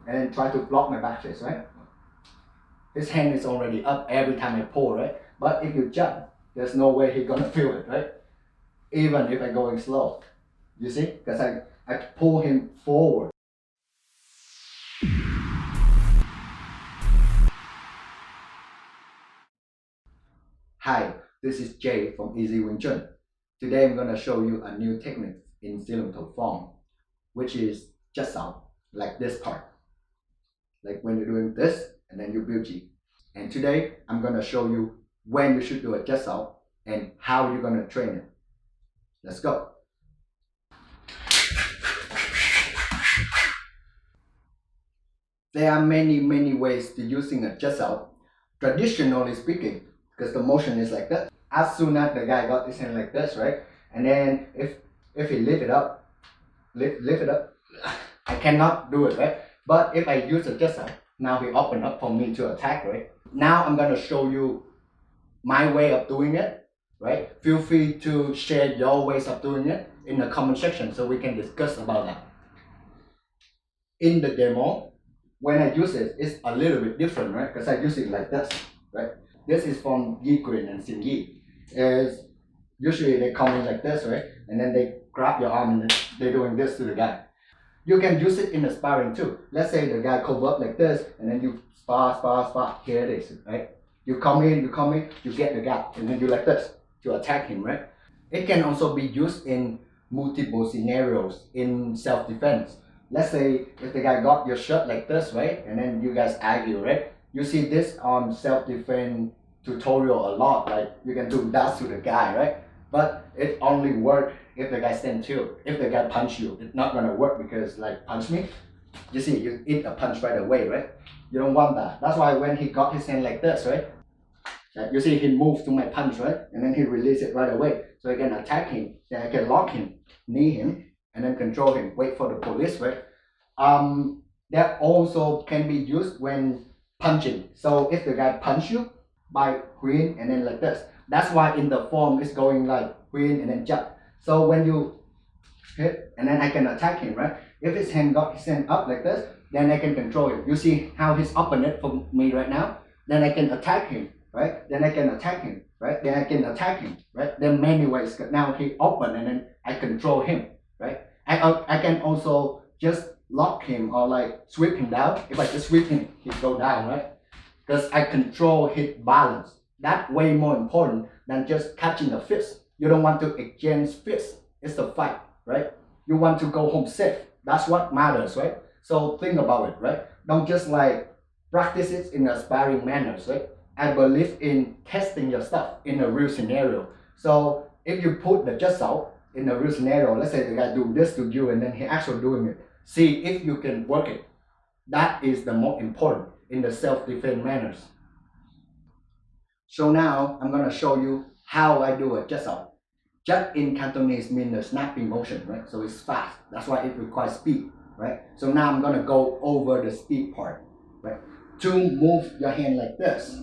and then try to block my back fist, right? His hand is already up every time I pull, right? But if you jump, there's no way he's gonna feel it, right? Even if I'm going slow. You see? Because I pull him forward. Hi, this is Jay from EZ Wing Chun. Today I'm gonna show you a new technique in silental form, which is just out, like this part. Like when you're doing this, and then you beauty. And today I'm gonna show you when you should do a just out and how you're gonna train it. Let's go. There are many ways to using a just out. Traditionally speaking, because the motion is like that. As soon as the guy got his hand like this, right? And then if he lift it up, lift it up, I cannot do it, right? But if I use a just out, now he opened up for me to attack, right? Now I'm gonna show you my way of doing it, right? Feel free to share your ways of doing it in the comment section so we can discuss about that. In the demo, when I use it, it's a little bit different, right? Because I use it like this, right? This is from Nguyen and Xin Yi. Is usually they come in like this, right? And then they grab your arm and then they're doing this to the guy. You can use it in the sparring too. Let's say the guy comes up like this, and then you spar. Here it is, right? You come in, you get the gap, and then you like this to attack him, right? It can also be used in multiple scenarios in self-defense. Let's say if the guy got your shirt like this, right? And then you guys argue, right? You see this on self-defense tutorial a lot, like you can do that to the guy, right? But it only works if the guy stand still. If the guy punch you, it's not gonna work because like punch me, you see, you eat a punch right away, right? You don't want that. That's why when he got his hand like this, right? You see he moved to my punch, right? And then he released it right away. So I can attack him, then I can lock him, knee him, and then control him, wait for the police, right? That also can be used when punching. So if the guy punch you by Nguyen and then like this, that's why in the form it's going like Nguyen and then jump. So when you hit and then I can attack him, right? If his hand got his hand up like this, then I can control him. You see how he's open it for me right now? Then I can attack him, right? Then I can attack him, right? Then I can attack him, right? There are many ways. Now he open and then I control him, right? I can also just lock him or like sweep him down. If I just sweep him, he go down, right? Because I control his balance. That's way more important than just catching a fist. You don't want to exchange fists. It's a fight, right? You want to go home safe. That's what matters, right? So think about it, right? Don't just like practice it in a sparring manner, right? I believe in testing your stuff in a real scenario. So if you put the just out in a real scenario, let's say the guy do this to you and then he actually doing it. See if you can work it. That is the most important in the self-defense manners. So now I'm gonna show you how I do a just out. Just in Cantonese means the snapping motion, right? So it's fast. That's why it requires speed, right? So now I'm gonna go over the speed part, right? To move your hand like this,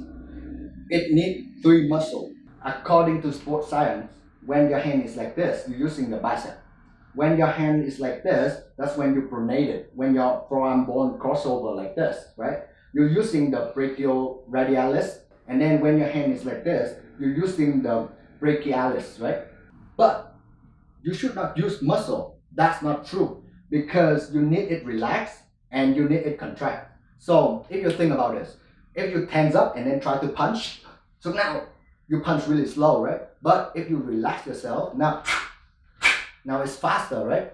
it needs 3 muscles. According to sports science, when your hand is like this, you're using the bicep. When your hand is like this, that's when you pronate it. When your forearm bone crossover like this, right? You're using the brachioradialis. And then when your hand is like this, you're using the brachialis, right? But you should not use muscle. That's not true because you need it relaxed and you need it contract. So if you think about this, if you tense up and then try to punch, so now you punch really slow, right? But if you relax yourself, now it's faster, right?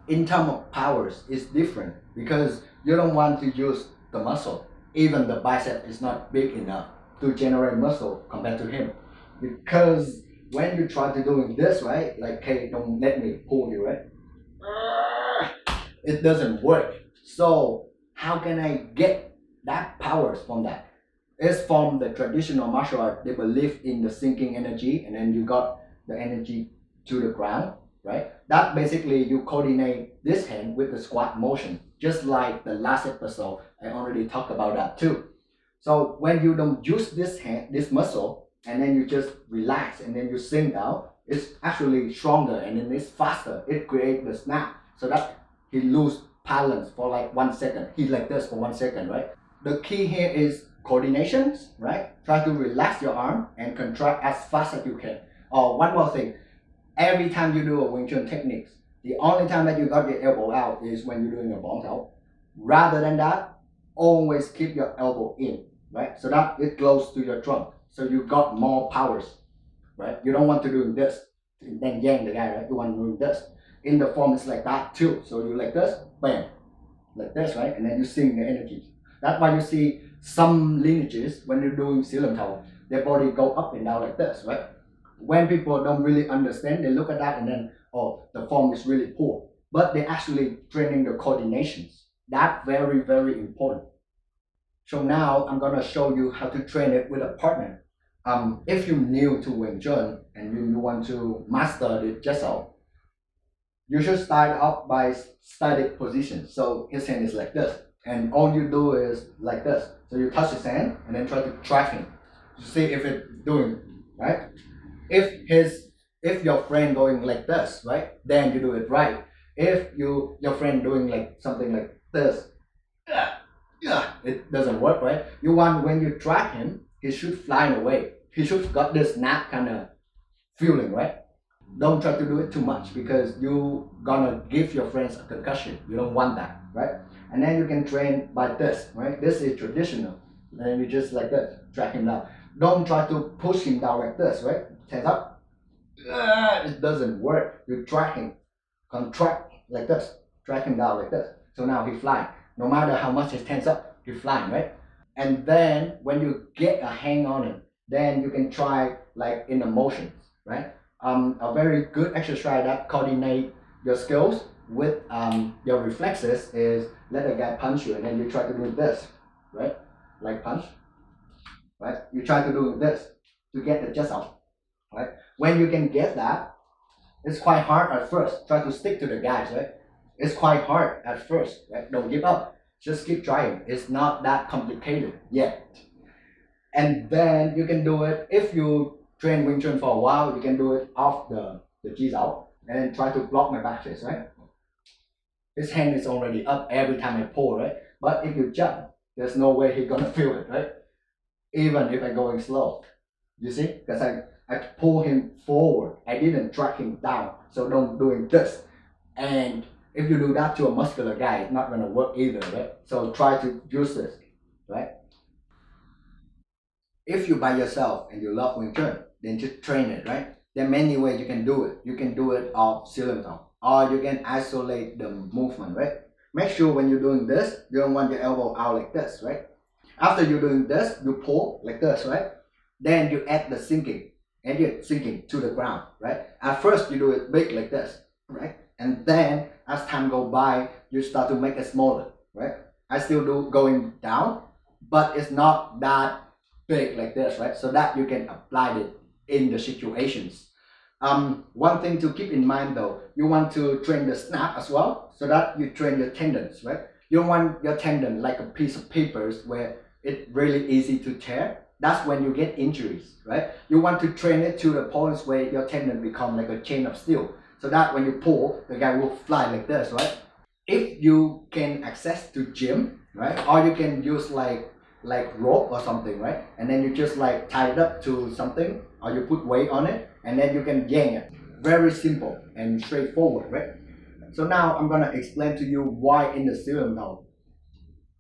In terms of powers, it's different because you don't want to use the muscle. Even the bicep is not big enough to generate muscle compared to him. Because when you try to doing this, right? Like, hey, don't let me pull you, right? It doesn't work. So how can I get that powers from that? It's from the traditional martial art. They believe in the sinking energy and then you got the energy to the ground, right? That basically you coordinate this hand with the squat motion, just like the last episode. I already talked about that too. So when you don't use this hand, this muscle, and then you just relax and then you sink down, it's actually stronger and then it's faster. It creates the snap so that he lose balance for like 1 second. He's like this for 1 second, right? The key here is coordinations, right? Try to relax your arm and contract as fast as you can. Oh, one more thing. Every time you do a Wing Chun techniques, the only time that you got your elbow out is when you're doing a bong tao. Rather than that, always keep your elbow in, right? So that it goes to your trunk. So you got more powers, right? You don't want to do this, then yang the guy, right? You want to do this. In the form, it's like that too. So you like this, bam, like this, right? And then you sing the energy. That's why you see some lineages when you're doing Silam Tao, their body go up and down like this, right? When people don't really understand, they look at that and then, oh, the form is really poor. But they're actually training the coordinations. That's very, very important. So now I'm gonna show you how to train it with a partner. If you're new to Wing Chun and you want to master it yourself, you should start out by static position. So his hand is like this, and all you do is like this. So you touch his hand and then try to track him to see if it's doing right. If your friend going like this, right, then you do it right. If your friend doing like something like this, it doesn't work, right? You want when you track him, he should fly away. He should got this snap kind of feeling, right? Don't try to do it too much because you gonna give your friends a concussion. You don't want that, right? And then you can train by this, right? This is traditional. And you just like this, drag him down. Don't try to push him down like this, right? Hands up. It doesn't work. You drag him, contract like this, drag him down like this. So now he flying. No matter how much he stands up, he's flying, right? And then when you get a hang on him, then you can try like in the motions, right? A very good exercise that coordinate your skills with your reflexes is let a guy punch you and then you try to do this, right? Like punch, right? You try to do this to get the chest out, right? When you can get that, it's quite hard at first. Try to stick to the guys, right? It's quite hard at first, right? Don't give up. Just keep trying. It's not that complicated yet. And then you can do it if you train Wing Chun for a while. You can do it off the G's out and then try to block my back fist, right? His hand is already up every time I pull, right? But if you jump, there's no way he's gonna feel it, right? Even if I'm going slow, you see, because I pull him forward. I didn't drag him down, so don't doing this. And if you do that to a muscular guy, it's not gonna work either, right? So try to use this, right? If you by yourself and you love Wing Chun, then just train it, right? There are many ways you can do it. You can do it off cylinder, or you can isolate the movement, right? Make sure when you're doing this, you don't want your elbow out like this, right? After you're doing this, you pull like this, right? Then you add the sinking, and you're sinking to the ground, right? At first, you do it big like this, right? And then as time go by, you start to make it smaller, right? I still do going down, but it's not that big like this, right? So that you can apply it in the situations. One thing to keep in mind though, you want to train the snap as well, so that you train your tendons, right? You don't want your tendon like a piece of papers where it's really easy to tear. That's when you get injuries, right? You want to train it to the points where your tendon become like a chain of steel, so that when you pull, the guy will fly like this, right? If you can access to gym, right, or you can use like rope or something, right, and then you just like tie it up to something, or you put weight on it, and then you can yang it. Very simple and straightforward, right? So now I'm gonna explain to you why in the serum now.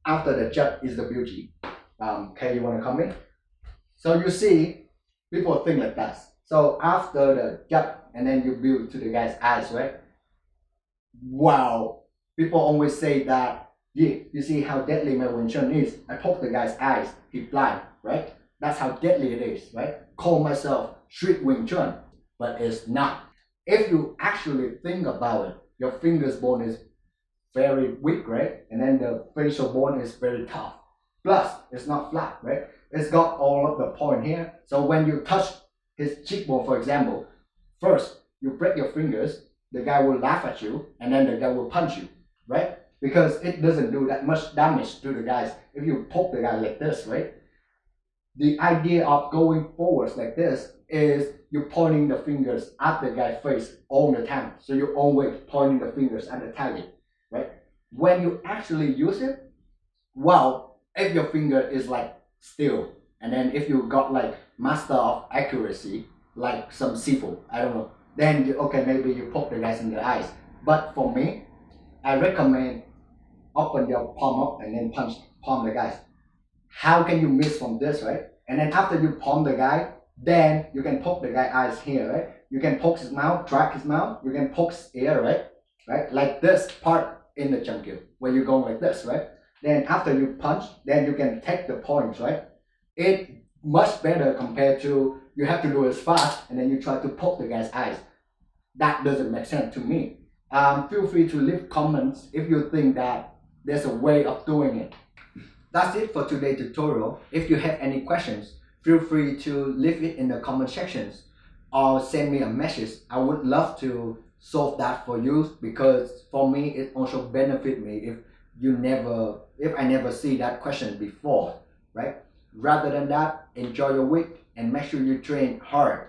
After the jut is the beauty. Okay, you wanna come in? So you see, people think like that. So after the jut, and then you build to the guy's eyes, right? Wow, people always say that, yeah, you see how deadly my Wing Chun is. I poke the guy's eyes, he blind, right? That's how deadly it is, right? Call myself street Wing Chun, but it's not. If you actually think about it, your fingers bone is very weak, right? And then the facial bone is very tough. Plus, it's not flat, right? It's got all of the point here. So when you touch his cheekbone, for example, first you break your fingers, the guy will laugh at you, and then the guy will punch you, right? Because it doesn't do that much damage to the guys if you poke the guy like this, right? The idea of going forwards like this is you're pointing the fingers at the guy's face all the time. So you're always pointing the fingers at the target, right? When you actually use it, well, if your finger is like still, and then if you got like master of accuracy, like some seafood, I don't know, then you, okay, maybe you poke the guys in the eyes. But for me, I recommend open your palm up and then palm the guys. How can you miss from this, right? And then after you palm the guy, then you can poke the guy eyes here, right? You can poke his mouth, drag his mouth, you can poke his ear, right? Right? Like this part in the jump kill, where you're going like this, right? Then after you punch, then you can take the points, right? It much better compared to you have to do it fast and then you try to poke the guy's eyes. That doesn't make sense to me. Feel free to leave comments if you think that there's a way of doing it. That's it for today's tutorial. If you have any questions, feel free to leave it in the comment sections or send me a message. I would love to solve that for you, because for me it also benefit me if I never see that question before, right? Rather than that, enjoy your week and make sure you train hard.